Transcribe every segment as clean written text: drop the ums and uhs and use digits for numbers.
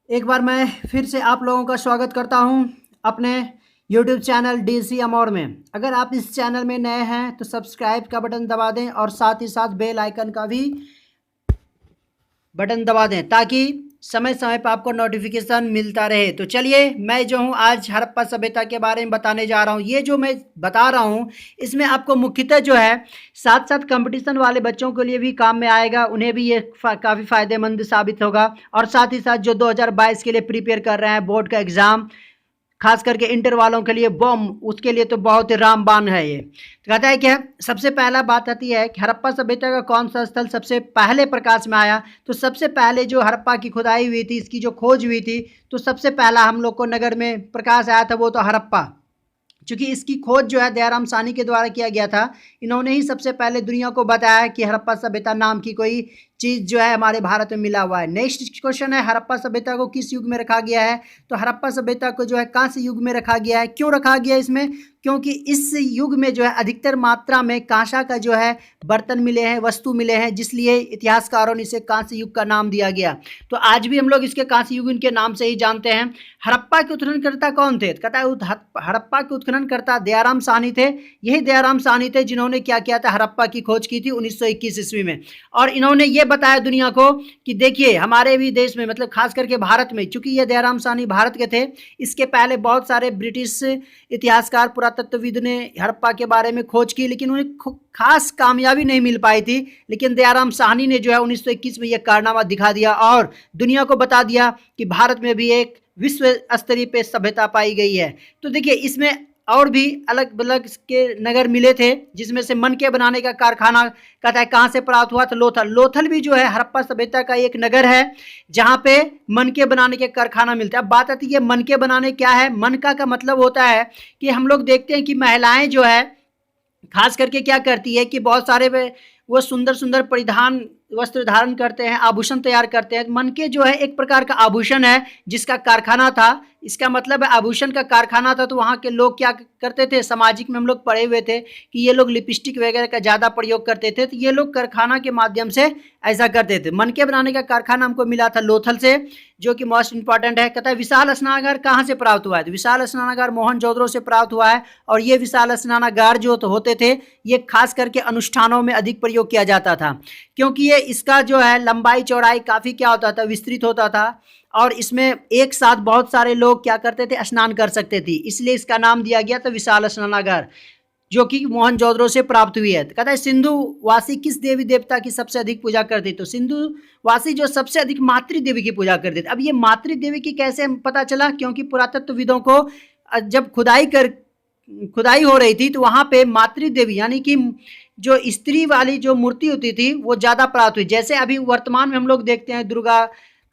एक बार मैं फिर से आप लोगों का स्वागत करता हूं अपने YouTube चैनल डीसी अमौर में। अगर आप इस चैनल में नए हैं तो सब्सक्राइब का बटन दबा दें और साथ ही साथ बेल आइकन का भी बटन दबा दें ताकि समय समय पर आपको नोटिफिकेशन मिलता रहे। तो चलिए, मैं जो हूँ आज हड़प्पा सभ्यता के बारे में बताने जा रहा हूँ। ये जो मैं बता रहा हूँ इसमें आपको मुख्यतः जो है साथ साथ कंपटीशन वाले बच्चों के लिए भी काम में आएगा, उन्हें भी ये काफ़ी फ़ायदेमंद साबित होगा। और साथ ही साथ जो 2022 के लिए प्रिपेयर कर रहे हैं बोर्ड का एग्ज़ाम, खास करके इंटर वालों के लिए बम, उसके लिए तो बहुत ही रामबाण है ये। तो कहता है क्या, सबसे पहला बात आती है कि हड़प्पा सभ्यता का कौन सा स्थल सबसे पहले प्रकाश में आया। तो सबसे पहले जो हड़प्पा की खुदाई हुई थी, इसकी जो खोज हुई थी, तो सबसे पहला हम लोग को नगर में प्रकाश आया था वो तो हड़प्पा। चूँकि इसकी खोज जो है दयाराम साहनी के द्वारा किया गया था। इन्होंने ही सबसे पहले दुनिया को बताया कि हड़प्पा सभ्यता नाम की कोई चीज़ जो है हमारे भारत में मिला हुआ है। नेक्स्ट क्वेश्चन है, हड़प्पा सभ्यता को किस युग में रखा गया है। तो हड़प्पा सभ्यता को जो है कांस्य युग में रखा गया है। क्यों रखा गया इसमें? क्योंकि इस युग में जो है अधिकतर मात्रा में कांसा का जो है बर्तन मिले हैं, वस्तु मिले हैं, जिसलिए इतिहासकारों ने इसे कांस्य युग का नाम दिया गया। तो आज भी हम लोग इसके कांस्य युग के नाम से ही जानते हैं। हड़प्पा के उत्खननकर्ता कौन थे? कहता है हड़प्पा के उत्खननकर्ता दयाराम साहनी थे। यही दयाराम साहनी थे जिन्होंने क्या किया था, हड़प्पा की खोज की थी 1921 ईस्वी में। और इन्होंने ये बताया दुनिया को कि देखिए हमारे भी देश में, मतलब खास करके भारत में, चूंकि ये दयाराम साहनी भारत के थे, इसके पहले बहुत सारे ब्रिटिश इतिहासकार पुरातत्वविद ने हड़प्पा के बारे में खोज की, लेकिन उन्हें खास कामयाबी नहीं मिल पाई थी। लेकिन दयाराम साहनी ने जो है 1921 में यह कारनामा दिखा दिया और दुनिया को बता दिया कि भारत में भी एक विश्व स्तरीय पे सभ्यता पाई गई है। तो देखिए इसमें और भी अलग अलग के नगर मिले थे, जिसमें से मन के बनाने का कारखाना कहता है कहाँ से प्राप्त हुआ था, लोथल। लोथल भी जो है हड़प्पा सभ्यता का एक नगर है जहाँ पे मन के बनाने के कारखाना मिलता है। अब बात आती है मन के बनाने क्या है। मन का मतलब होता है कि हम लोग देखते हैं कि महिलाएं जो है खास करके क्या करती है कि बहुत सारे वो सुंदर सुंदर परिधान वस्त्र धारण करते हैं, आभूषण तैयार करते हैं। मन के जो है एक प्रकार का आभूषण है जिसका कारखाना था। इसका मतलब है आभूषण का कारखाना था। तो वहाँ के लोग क्या करते थे, सामाजिक में हम लोग पढ़े हुए थे कि ये लोग लिपस्टिक वगैरह का ज़्यादा प्रयोग करते थे। तो ये लोग कारखाना के माध्यम से ऐसा करते थे। मन के बनाने का कारखाना हमको मिला था लोथल से, जो कि मोस्ट इंपॉर्टेंट है। कहता है विशाल स्नानागार कहाँ से प्राप्त हुआ है। तो विशाल स्नानागार मोहनजोदड़ो से प्राप्त हुआ है। और ये विशाल स्नानागार जो तो होते थे, ये खास करके अनुष्ठानों में अधिक प्रयोग किया जाता था, क्योंकि ये इसका जो है लंबाई चौड़ाई काफ़ी क्या होता था, विस्तृत होता था। और इसमें एक साथ बहुत सारे लोग क्या करते थे, स्नान कर सकते थे, इसलिए इसका नाम दिया गया था विशाल स्नानागार, जो कि मोहनजोदड़ो से प्राप्त हुई है। तो कहता है सिंधुवासी किस देवी देवता की सबसे अधिक पूजा करते थे। तो सिंधुवासी जो सबसे अधिक मातृ देवी की पूजा करते थे। अब ये मातृ देवी की कैसे पता चला, क्योंकि पुरातत्वविदों को जब खुदाई हो रही थी तो वहाँ पे मातृ देवी यानी कि जो स्त्री वाली जो मूर्ति होती थी वो ज़्यादा प्राप्त हुई। जैसे अभी वर्तमान में हम लोग देखते हैं दुर्गा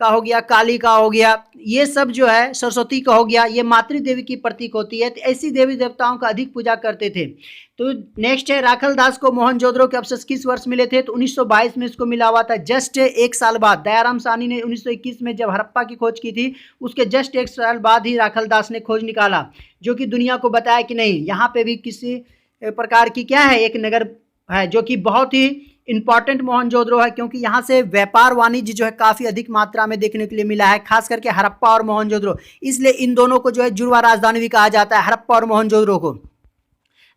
का हो गया, काली का हो गया, ये सब जो है सरस्वती का हो गया, ये मातृ देवी की प्रतीक होती है। तो ऐसी देवी देवताओं का अधिक पूजा करते थे। तो नेक्स्ट है राखल दास को मोहनजोदड़ो के अवशेष किस वर्ष मिले थे। तो 1922 में इसको मिला हुआ था, जस्ट एक साल बाद। दयाराम साहनी ने 1921 में जब हड़प्पा की खोज की थी उसके जस्ट एक साल बाद ही राखल दास ने खोज निकाला, जो कि दुनिया को बताया कि नहीं यहाँ पे भी किसी प्रकार की क्या है एक नगर है, जो कि बहुत ही इंपॉर्टेंट मोहनजोदड़ो है, क्योंकि यहाँ से व्यापार वाणिज्य जो है काफ़ी अधिक मात्रा में देखने के लिए मिला है, खास करके हड़प्पा और मोहनजोदड़ो। इसलिए इन दोनों को जो है जुड़वा राजधानी भी कहा जाता है, हड़प्पा और मोहनजोदड़ो को।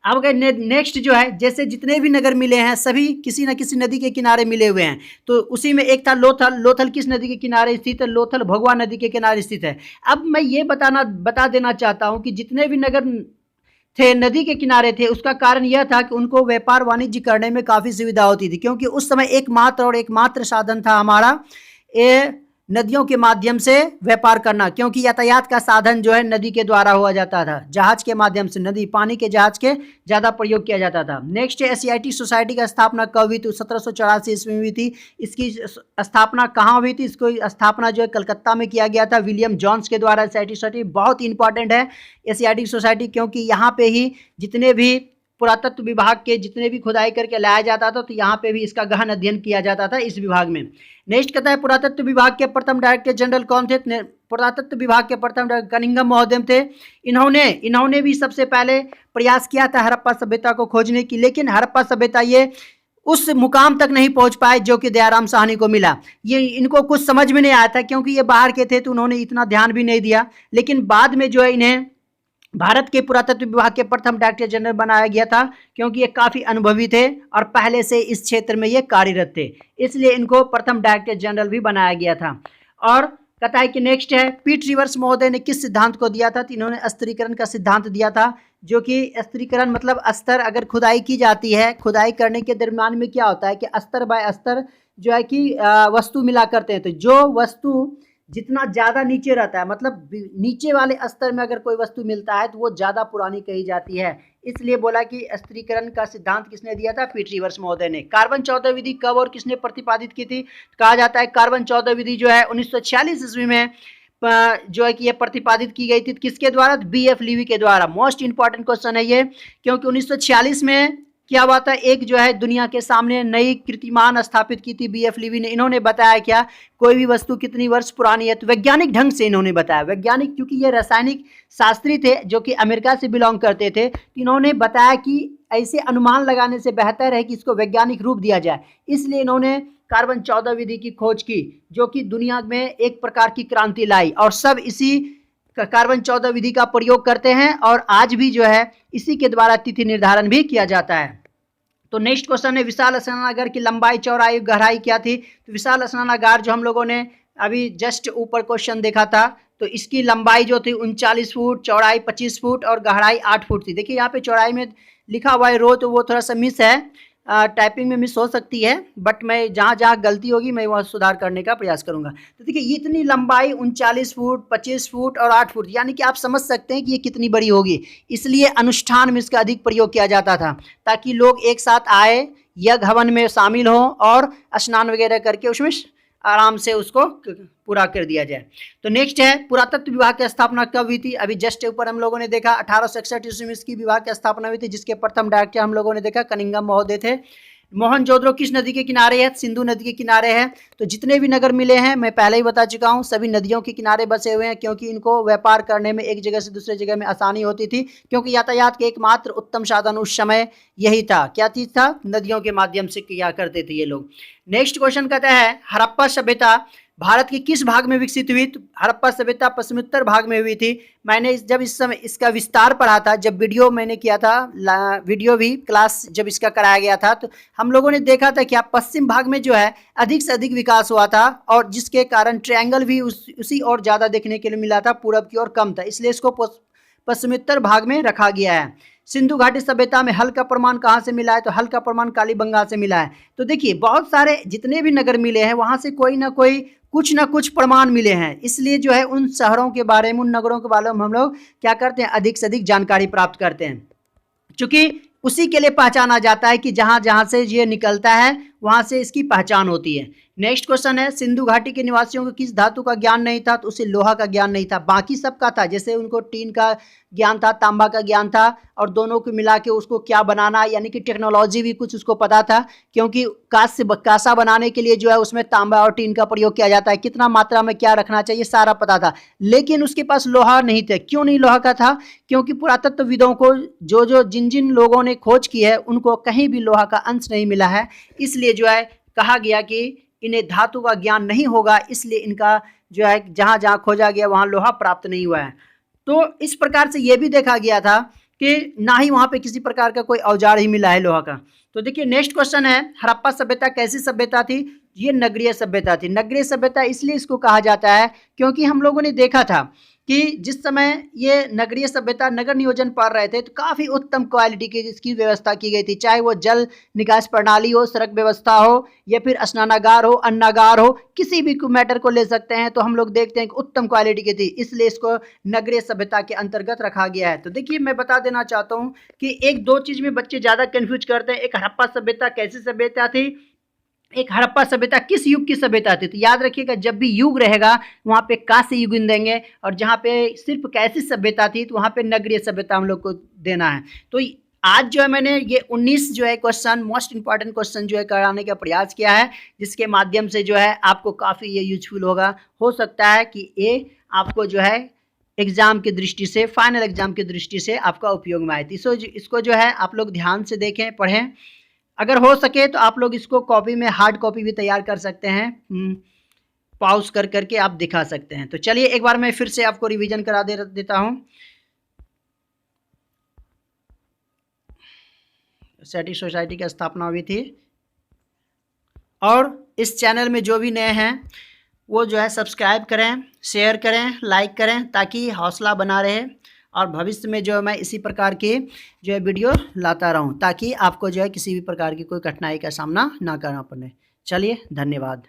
अब अगर नेक्स्ट जो है, जैसे जितने भी नगर मिले हैं सभी किसी न किसी नदी के किनारे मिले हुए हैं। तो उसी में एक था लोथल। लोथल किस नदी के किनारे स्थित है? लोथल भगवा नदी के किनारे स्थित है। अब मैं ये बता देना चाहता हूँ कि जितने भी नगर थे नदी के किनारे थे, उसका कारण यह था कि उनको व्यापार वाणिज्य करने में काफ़ी सुविधा होती थी, क्योंकि उस समय एकमात्र साधन था हमारा ये नदियों के माध्यम से व्यापार करना, क्योंकि यातायात का साधन जो है नदी के द्वारा हुआ जाता था, जहाज के माध्यम से, नदी पानी के जहाज के ज़्यादा प्रयोग किया जाता था। नेक्स्ट है एशियाटिक सोसाइटी की स्थापना कब हुई थी। 1784 ईस्वी में हुई थी। इसकी स्थापना कहाँ हुई थी? इसको स्थापना जो है कलकत्ता में किया गया था विलियम जॉन्स के द्वारा। एशियाटिक सोसाइटी बहुत इंपॉर्टेंट है एशियाटिक सोसाइटी, क्योंकि यहाँ पे ही जितने भी पुरातत्व विभाग के जितने भी खुदाई करके लाया जाता था, तो यहाँ पे भी इसका गहन अध्ययन किया जाता था इस विभाग में। नेक्स्ट कहता है पुरातत्व विभाग के प्रथम डायरेक्टर जनरल कौन थे। पुरातत्व विभाग के प्रथम डायरेक्टर कनिंघम महोदय थे। इन्होंने भी सबसे पहले प्रयास किया था हड़प्पा सभ्यता को खोजने की, लेकिन हड़प्पा सभ्यता ये उस मुकाम तक नहीं पहुंच पाए जो कि दयाराम साहनी को मिला। ये इनको कुछ समझ में नहीं आया था क्योंकि ये बाहर के थे तो उन्होंने इतना ध्यान भी नहीं दिया। लेकिन बाद में जो है इन्हें भारत के पुरातत्व विभाग के प्रथम डायरेक्टर जनरल बनाया गया था क्योंकि ये काफ़ी अनुभवी थे और पहले से इस क्षेत्र में ये कार्यरत थे, इसलिए इनको प्रथम डायरेक्टर जनरल भी बनाया गया था। और कहता है कि नेक्स्ट है, पीट रिवर्स महोदय ने किस सिद्धांत को दिया था? तो इन्होंने स्तरीकरण का सिद्धांत दिया था, जो कि स्तरीकरण मतलब स्तर, अगर खुदाई की जाती है, खुदाई करने के दरमियान में क्या होता है कि स्तर बाय स्तर जो है कि वस्तु मिला करते हैं। तो जो वस्तु जितना ज़्यादा नीचे रहता है, मतलब नीचे वाले स्तर में अगर कोई वस्तु मिलता है तो वो ज़्यादा पुरानी कही जाती है। इसलिए बोला कि स्तरीकरण का सिद्धांत किसने दिया था? पीट रिवर्स महोदय ने। कार्बन 14 विधि कब और किसने प्रतिपादित की थी? कहा जाता है कार्बन 14 विधि जो है 1946 ईस्वी में जो है कि ये प्रतिपादित की गई थी। किसके द्वारा? BF लीवी के द्वारा। मोस्ट इंपॉर्टेंट क्वेश्चन है ये, क्योंकि 1946 में क्या हुआ था, एक जो है दुनिया के सामने नई कीर्तिमान स्थापित की थी BF लीवी ने। इन्होंने बताया क्या, कोई भी वस्तु कितनी वर्ष पुरानी है, तो वैज्ञानिक ढंग से इन्होंने बताया। वैज्ञानिक, क्योंकि ये रासायनिक शास्त्री थे जो कि अमेरिका से बिलोंग करते थे, तो इन्होंने बताया कि ऐसे अनुमान लगाने से बेहतर है कि इसको वैज्ञानिक रूप दिया जाए। इसलिए इन्होंने कार्बन 14 विधि की खोज की, जो कि दुनिया में एक प्रकार की क्रांति लाई, और सब इसी कार्बन 14 विधि का प्रयोग करते हैं और आज भी जो है इसी के द्वारा तिथि निर्धारण भी किया जाता है। तो नेक्स्ट क्वेश्चन है, विशाल स्नानागार की लंबाई, चौड़ाई, गहराई क्या थी? तो विशाल स्नानागार जो हम लोगों ने अभी जस्ट ऊपर क्वेश्चन देखा था, तो इसकी लंबाई जो थी 39 फुट, चौड़ाई 25 फुट और गहराई 8 फुट थी। देखिए यहाँ पे चौड़ाई में लिखा हुआ है रो, तो वो थोड़ा सा मिस है, टाइपिंग में मिस हो सकती है, बट मैं जहाँ जहाँ गलती होगी मैं वहाँ सुधार करने का प्रयास करूँगा। तो देखिए इतनी लंबाई 39 फुट, 25 फुट और 8 फुट, यानी कि आप समझ सकते हैं कि ये कितनी बड़ी होगी। इसलिए अनुष्ठान में इसका अधिक प्रयोग किया जाता था, ताकि लोग एक साथ आए, यज्ञ हवन में शामिल हों और स्नान वगैरह करके उसमें आराम से उसको पूरा कर दिया जाए। तो नेक्स्ट है, पुरातत्व विभाग की स्थापना कब हुई थी? अभी जस्ट ऊपर हम लोगों ने देखा 1861 ईस्वी में इसकी विभाग की स्थापना हुई थी, जिसके प्रथम डायरेक्टर हम लोगों ने देखा कनिंघम महोदय थे। मोहनजोदड़ो किस नदी के किनारे है? सिंधु नदी के किनारे है। तो जितने भी नगर मिले हैं, मैं पहले ही बता चुका हूँ, सभी नदियों के किनारे बसे हुए हैं, क्योंकि इनको व्यापार करने में एक जगह से दूसरे जगह में आसानी होती थी, क्योंकि यातायात के एकमात्र उत्तम साधन उस समय यही था। क्या चीज़ था? नदियों के माध्यम से किया करते थे ये लोग। नेक्स्ट क्वेश्चन कहता है, हड़प्पा सभ्यता भारत के किस भाग में विकसित हुई? तो हड़प्पा सभ्यता पश्चिमोत्तर भाग में हुई थी। मैंने जब इस समय इसका विस्तार पढ़ा था, जब वीडियो मैंने किया था, वीडियो भी क्लास जब इसका कराया गया था, तो हम लोगों ने देखा था कि पश्चिम भाग में जो है अधिक से अधिक विकास हुआ था, और जिसके कारण ट्रायंगल भी उसी और ज़्यादा देखने के लिए मिला था, पूरब की ओर कम था, इसलिए इसको पश्चिमोत्तर भाग में रखा गया है। सिंधु घाटी सभ्यता में हल का प्रमाण कहाँ से मिला है? तो हल का प्रमाण कालीबंगा से मिला है। तो देखिए बहुत सारे जितने भी नगर मिले हैं, वहाँ से कोई ना कोई कुछ ना कुछ प्रमाण मिले हैं, इसलिए जो है उन शहरों के बारे में, उन नगरों के बारे में हम लोग क्या करते हैं, अधिक से अधिक जानकारी प्राप्त करते हैं, क्योंकि उसी के लिए पहचाना जाता है कि जहाँ जहाँ से ये निकलता है वहाँ से इसकी पहचान होती है। नेक्स्ट क्वेश्चन है, सिंधु घाटी के निवासियों को किस धातु का ज्ञान नहीं था? तो उसे लोहा का ज्ञान नहीं था, बाकी सबका था। जैसे उनको टीन का ज्ञान था, तांबा का ज्ञान था, और दोनों को मिला के उसको क्या बनाना, यानी कि टेक्नोलॉजी भी कुछ उसको पता था, क्योंकि कांसा बनाने के लिए जो है उसमें तांबा और टीन का प्रयोग किया जाता है, कितना मात्रा में क्या रखना चाहिए सारा पता था। लेकिन उसके पास लोहा नहीं था। क्यों नहीं लोहा का था? क्योंकि पुरातत्वविदों को जिन जिन लोगों ने खोज की है उनको कहीं भी लोहा का अंश नहीं मिला है, इसलिए जो है कहा गया कि इन्हें धातु का ज्ञान नहीं होगा, इसलिए इनका जो है जहाँ जहाँ खोजा गया वहाँ लोहा प्राप्त नहीं हुआ है। तो इस प्रकार से ये भी देखा गया था कि ना ही वहाँ पे किसी प्रकार का कोई औजार ही मिला है लोहा का। तो देखिए नेक्स्ट क्वेश्चन है, हड़प्पा सभ्यता कैसी सभ्यता थी? ये नगरीय सभ्यता थी। नगरीय सभ्यता इसलिए इसको कहा जाता है क्योंकि हम लोगों ने देखा था कि जिस समय ये नगरीय सभ्यता नगर नियोजन पढ़ रहे थे, तो काफ़ी उत्तम क्वालिटी की इसकी व्यवस्था की गई थी, चाहे वो जल निकास प्रणाली हो, सड़क व्यवस्था हो, या फिर स्नानागार हो, अन्नागार हो, किसी भी मैटर को ले सकते हैं। तो हम लोग देखते हैं कि उत्तम क्वालिटी की थी, इसलिए इसको नगरीय सभ्यता के अंतर्गत रखा गया है। तो देखिए मैं बता देना चाहता हूँ कि एक दो चीज़ में बच्चे ज़्यादा कन्फ्यूज करते हैं। एक हड़प्पा सभ्यता कैसी सभ्यता थी, एक हड़प्पा सभ्यता किस युग की सभ्यता थी। तो याद रखिएगा, जब भी युग रहेगा वहाँ पे कांस्य युग देंगे, और जहाँ पे सिर्फ कैसी सभ्यता थी तो वहाँ पे नगरीय सभ्यता हम लोग को देना है। तो आज जो है मैंने ये 19 जो है क्वेश्चन, मोस्ट इंपॉर्टेंट क्वेश्चन जो है कराने का प्रयास किया है, जिसके माध्यम से जो है आपको काफ़ी ये यूजफुल होगा। हो सकता है कि ये आपको जो है एग्ज़ाम की दृष्टि से, फाइनल एग्ज़ाम की दृष्टि से आपका उपयोग में आए। तो इसको जो है आप लोग ध्यान से देखें, पढ़ें, अगर हो सके तो आप लोग इसको कॉपी में हार्ड कॉपी भी तैयार कर सकते हैं, पॉज कर करके आप दिखा सकते हैं। तो चलिए एक बार मैं फिर से आपको रिवीजन करा देता हूँ। सेटी सोसाइटी की स्थापना हुई थी, और इस चैनल में जो भी नए हैं वो जो है सब्सक्राइब करें, शेयर करें, लाइक करें, ताकि हौसला बना रहे और भविष्य में जो है मैं इसी प्रकार के जो है वीडियो लाता रहूं, ताकि आपको जो है किसी भी प्रकार की कोई कठिनाई का सामना ना करना पड़े। चलिए, धन्यवाद।